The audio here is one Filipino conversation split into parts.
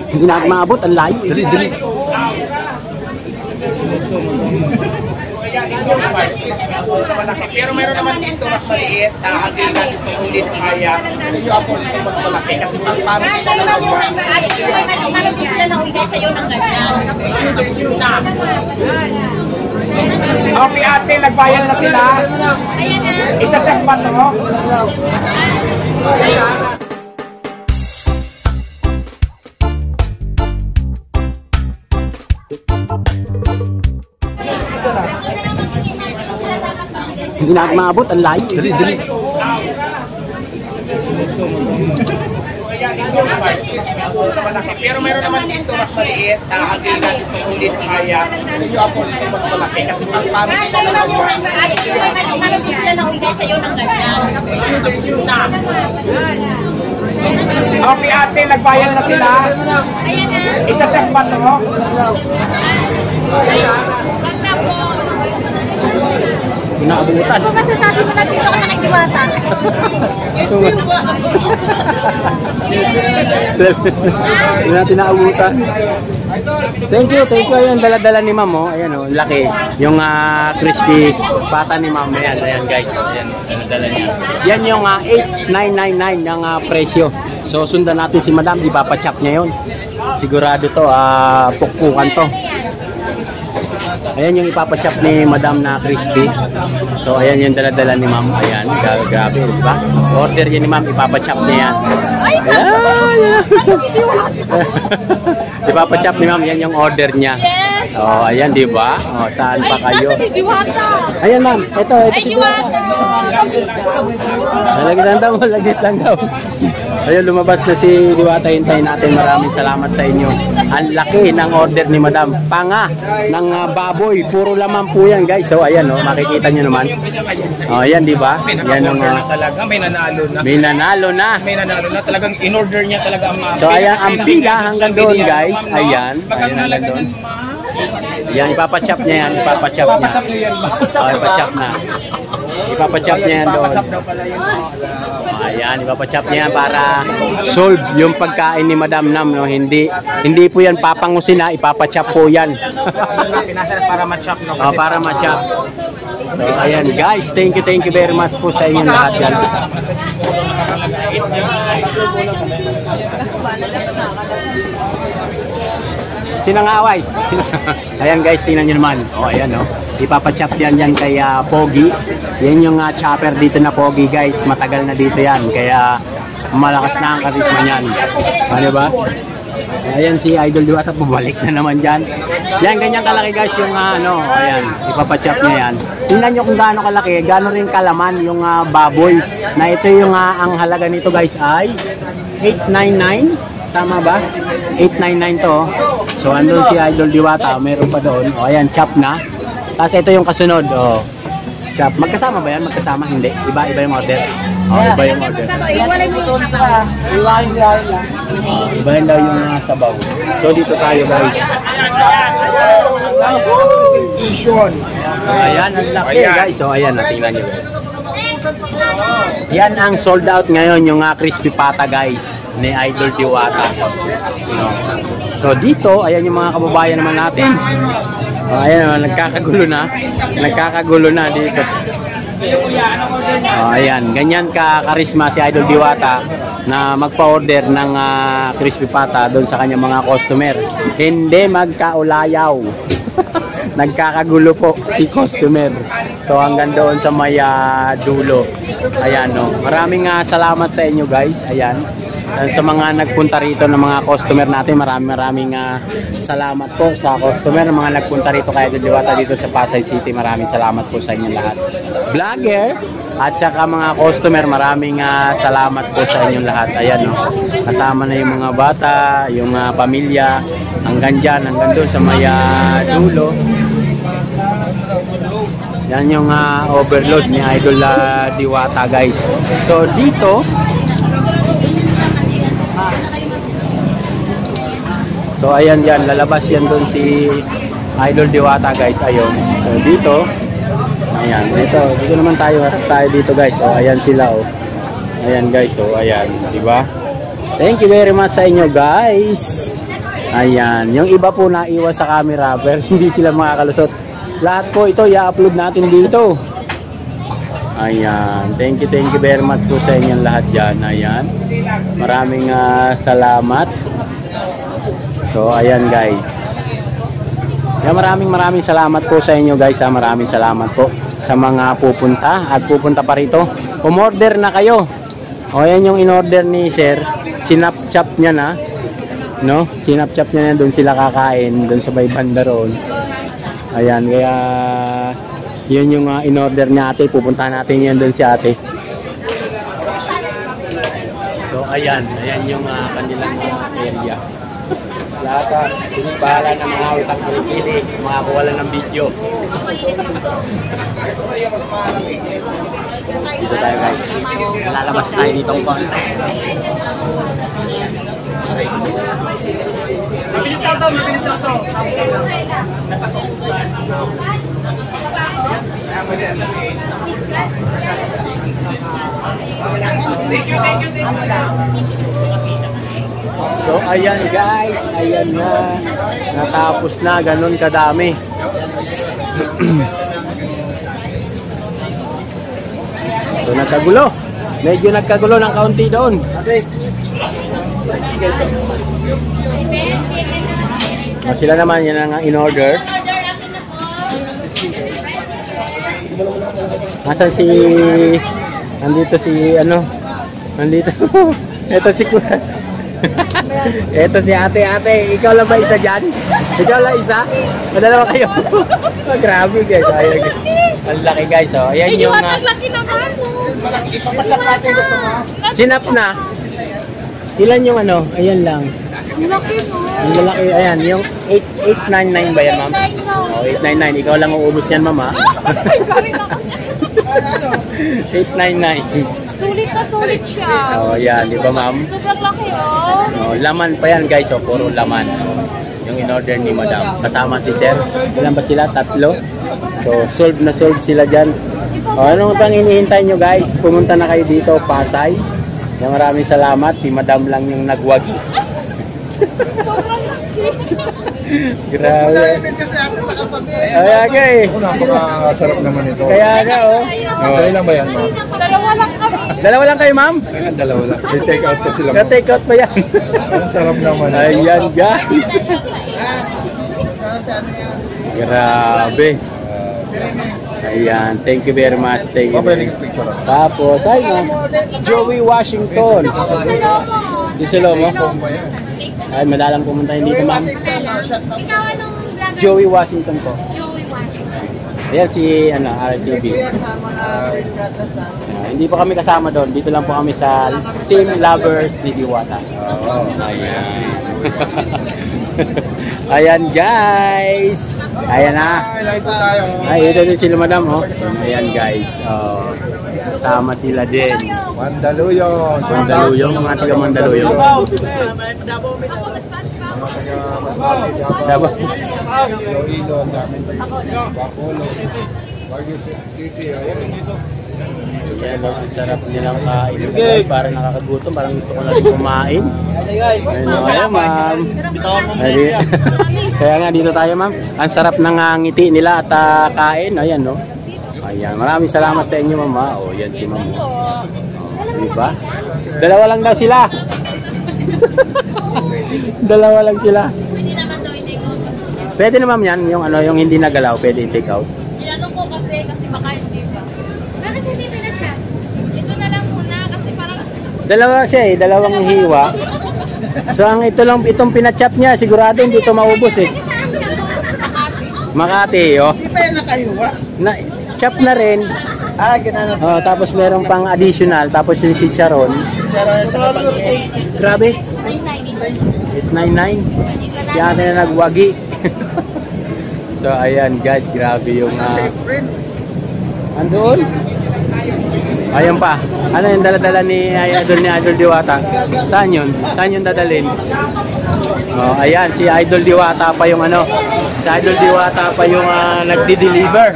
Hindi na maabot, ang layo. Dali, dali. Pero meron naman dito mas maliit, hanggang natin ito kung dito kaya. Medyo ako dito mas malaki kasi pang siya na lang yung hindi sila nakuligay sa'yo ng ganyan. Okay ate, nagbayad na sila. I-check pa to. Hindi na maabot, ang layo. Dali, dali. Pero meron naman dito mas maliit, hanggang natin ito kung dito kaya. Medyo ako dito mas malaki kasi pang Siya na lang yung hindi sila nakuligay sa'yo ng ganyan. Okay ate, nagbayad na sila. I-check pa to. Inaabutan. Kung masasabi mo na dito ka nakikiwata. Hindi natin naabutan. Thank you. Ayan, dala-dala ni ma'am, oh. Ayan, oh, laki. Yung crispy pata ni ma'am. Ayan guys. Ayan, dala niya. Yan yung 8,999 ng presyo. So, sundan natin si madam. Di ba, pa-chop niya yun. Sigurado to, pukpukan to. Ayan yung ipapachop ni madam na crispy. So ayan yung dala-dala ni ma'am. Ayan, grabe, di ba? Order yan ni ma'am, ipapachop niya yan. Ayan. Ipapachop ni ma'am, yan yung order niya. So ayan, di ba? Oh, saan pa kayo? Ayan ma'am, ito si Diwata. Lagit lang daw. Ayun, lumabas na si Diwata. Hintayin natin. Maraming salamat sa inyo. Ang laki ng order ni madam. Panga ng baboy. Puro laman po yan guys. So ayan, oh, makikita nyo naman. Oh, ayan, di ba? Yan ang talaga, may nanalo na. may nanalo na. May nanalo na. Talagang in-order niya talaga ang So ayan, ang pila hanggang doon guys. Ayan, hanggang doon. Yan, ipapachop niya yan. Ipapachop niya. Oh, ipachop na. Ipapachop niya yan doon. Ayan, ipapachop niya yan para solve yung pagkain ni Madam Nam, no? Hindi po yan papangusin, ha. Ipapachop po yan. para ma-chop, no? Oh, para ma-chop. So ayan guys, thank you very much po sa inyo lahat yan. Sinangaway. Ayan guys, tingnan nyo naman. O ayan, o. Ipapachop yan kay Pogi. Yan yung chopper dito na Pogi guys. Matagal na dito yan. Kaya malakas na ang karisma niyan. Ano ba? Ayan si Idol Diwata, bumalik na naman dyan. Yan, ganyan kalaki guys yung ayan. Ipapachop niya yan. Tingnan nyo kung gaano kalaki. Gaano rin kalaman yung baboy. Na ito yung ang halaga nito guys ay 899. Tama ba? 899 to. So andun si Idol Diwata, meron pa doon. O ayan, chop na. Tapos ito yung kasunod. O, chop. Magkasama ba yan? Magkasama? Hindi. Iba yung order. O, iba yung order. Iba yung daw yung sabaw. So dito tayo guys. Ayan, ang laki guys. So ayan, tingnan nyo. Yan ang sold out ngayon, yung crispy pata guys ni Idol Diwata. So dito, ayan yung mga kababayan naman natin. Ayan, nagkakagulo na dito. Ayan, ganyan ka-karisma si Idol Diwata na magpa-order ng crispy pata doon sa kanyang mga customer. Hindi magkaulayaw. Nagkakagulo po si customer. So hanggang doon sa may dulo. Ayan, no. Maraming salamat sa inyo guys. Ayan. Sa mga nagpunta rito ng mga customer natin, maraming salamat po sa customer, mga nagpunta rito kay Idol Diwata dito sa Pasay City. Maraming salamat po sa inyo lahat. Vlogger at saka mga customer, maraming salamat po sa inyong lahat. Ayan, no. Kasama na yung mga bata, yung pamilya, hanggang doon sa may dulo. Yan yung overload ni Idol Diwata guys. So dito, so ayan dyan, lalabas yan doon si Idol Diwata guys. Ayun. So dito, ayan, dito naman tayo, harap tayo dito guys. So ayan sila, oh. Ayan guys, so ayan, di ba? Thank you very much sa inyo guys. Ayan, yung iba po naiwan sa camera pero hindi sila makakalusot. Lahat po ito i-upload natin dito. Ayan, thank you very much po sa inyong lahat dyan. Ayan, maraming salamat. So ayan guys. Ayan, maraming salamat po sa inyo guys. Maraming salamat po sa mga pupunta at pupunta pa rito. Umorder na kayo. O yan yung in-order ni sir. Sinapchap niya na. No? Sinapchap niya na, doon sila kakain. Doon sa may banda roon. Ayan, kaya yun yung in-order ni ate. Pupuntahan natin yan doon si ate. So ayan yung kanilang area. Lahat bahala ng mga utang kilikili, mga kawalan ng video. Dito tayo guys. Lalabas tayo dito ang pang. Mabilis na to. Thank you. So ayan guys, ayan na. Natapos na, ganun kadami. So nagkagulo. Medyo nagkagulo ng kaunti doon. So, sila naman yan ang in-order. Nasaan si... Nandito si ano? Nandito. Ito si Kuya. Ito si ate. Ikaw lang ba isa dyan? Ikaw lang isa? Madalawa kayo. Oh, grabe guys. Ayan. Ang laki guys. Oh. Ayan yung... Laki naman. Malaki ipapasap natin gusto mo. Sinap na. Ilan yung ano? Ayan lang. Laki mo. Ang lalaki. Ayan. Yung 899 ba yan ma'am? Oh, 899. Ikaw lang uubos niyan ma'am ha? 899. Sulit siya. Oh, yan, di ba ma'am? Sobrang laki oh. Oh, laman pa yan guys, oh, puro laman. Yung in-order ni madam. Kasama si sir. Ilan ba sila? 3. So, solved na solved sila dyan. Oh, anong pang hinihintay nyo guys? Pumunta na kayo dito, Pasay. Yan, maraming salamat. Si madam lang yung nagwagi. Sobrang laki. Grabe. Kaya nga eh. Napakasarap naman ito. Kaya nga oh. Sa ilang ba yan, ma'am? Dalawa lang kami. Dalawa lang kayo ma'am? Ayan, dalawa lang. May take out pa sila. Ka-take out pa yan. Ang sarap naman. Ayan guys. Grabe. Ayan, thank you very much. Thank you. Pwede picture ako. Tapos, ay ma'am, Joey Washington. Di sila mo? Ay, madalang pumunta yun dito ma'am. Ikaw anong vlogger? Joey Washington po. Joey Washington. Ayan si RTV. Hindi pa kami kasama doon. Dito lang po kami sa Team Lovers ni Diwata. Ayan. Ayan guys. Ayan na. Ay, ito din sila madam. Oh. Ayan guys. Oh. Kasama sila din. Mandaluyong. Mandaluyong. Mga taga Mandaluyong. Davao. Iloilo, dami. Bacolod. Baguio City. Ayan dito. Ayan, ang sarap nilang kain. Parang nakakagutom. Parang gusto ko na rin kumain. Ayun, ayan ma'am. Kaya nga dito tayo ma'am. Ang sarap ng ngiti nila at kain. Ayan no. Ayan, maraming salamat sa inyo ma'am. O, yan si ma'am. Diba? Dalawa lang daw sila. Dalawa lang sila. Pwede naman daw i-take out. Pwede na ma'am yan. Yung, ano, yung hindi nagalaw, pwede i-take out. Tinanong ko kasi baka hindi pa. Bakit hindi pinachat? Ito na lang muna kasi parang... Dalawa siya eh, dalawang hiwa. So ang itong pinachap niya, sigurado hindi ito maubos eh. Makati, oh. Hindi pa yan nakayuwa. Chop na rin. Ginanap. Oh, tapos meron pang additional, tapos yung chicharon. Grabe. 899. Si ate na nagwagi. So ayan guys, grabe yung andoon. Ayan pa. Ano yung dala-dala ni Idol Diwata? Saan yun? Saan yun dadalhin? Oh, ayan, si Idol Diwata pa yung ano. Si Idol Diwata pa yung nagdi-deliver.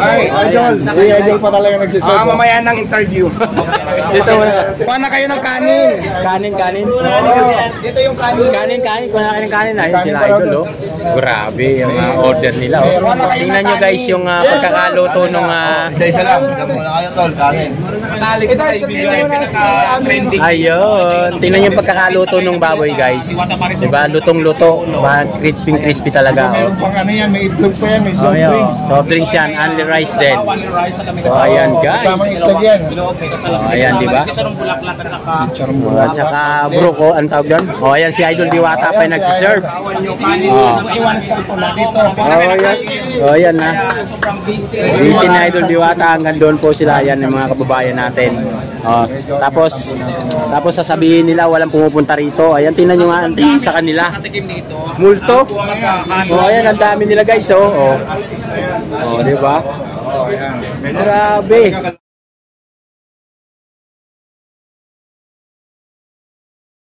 Ay, Idol. Si Idol pa talaga nagsiserve. mamaya ng interview. Dito muna. Kuha na kayo ng kanin. Kanin. Dito yung kanin. Kanin. Kuha na kayo ng kanin. Ayun Kanin sila pa raw idol, oh. Grabe yung order nila, oh. Tingnan nyo guys yung pagkakaluto nung... Isa-isa lang. Diyan muna kayo, tol. Kanin. Ayun. Tingnan nyo yung pagkakaluto nung baboy, guys. Diba? Lutong-luto. Diba? Crispy talaga, oh. Pang ano yan, may itlog pa yan, may Oh, soft yeah. drinks. Soft drinks yan. Only rice din. So, ayan, guys. Kasama yung itlog yan. Oh, ayan, diba? Chicharon mo. At saka bruko, ang tawag doon. Oh, ayan si Idol Diwata pa yung nagsiserve. Oh. Oh, ayan na. Busy na Idol Diwata. Hanggang doon po sila. Ayan yung mga kababayan natin. Oh. Tapos sasabihin nila walang pumupunta rito. Ayan, tingnan nyo nga sa kanila. Multo. Oh, ayan, ang dami nila guys. Oh, oh. Oh, di ba? Grabe.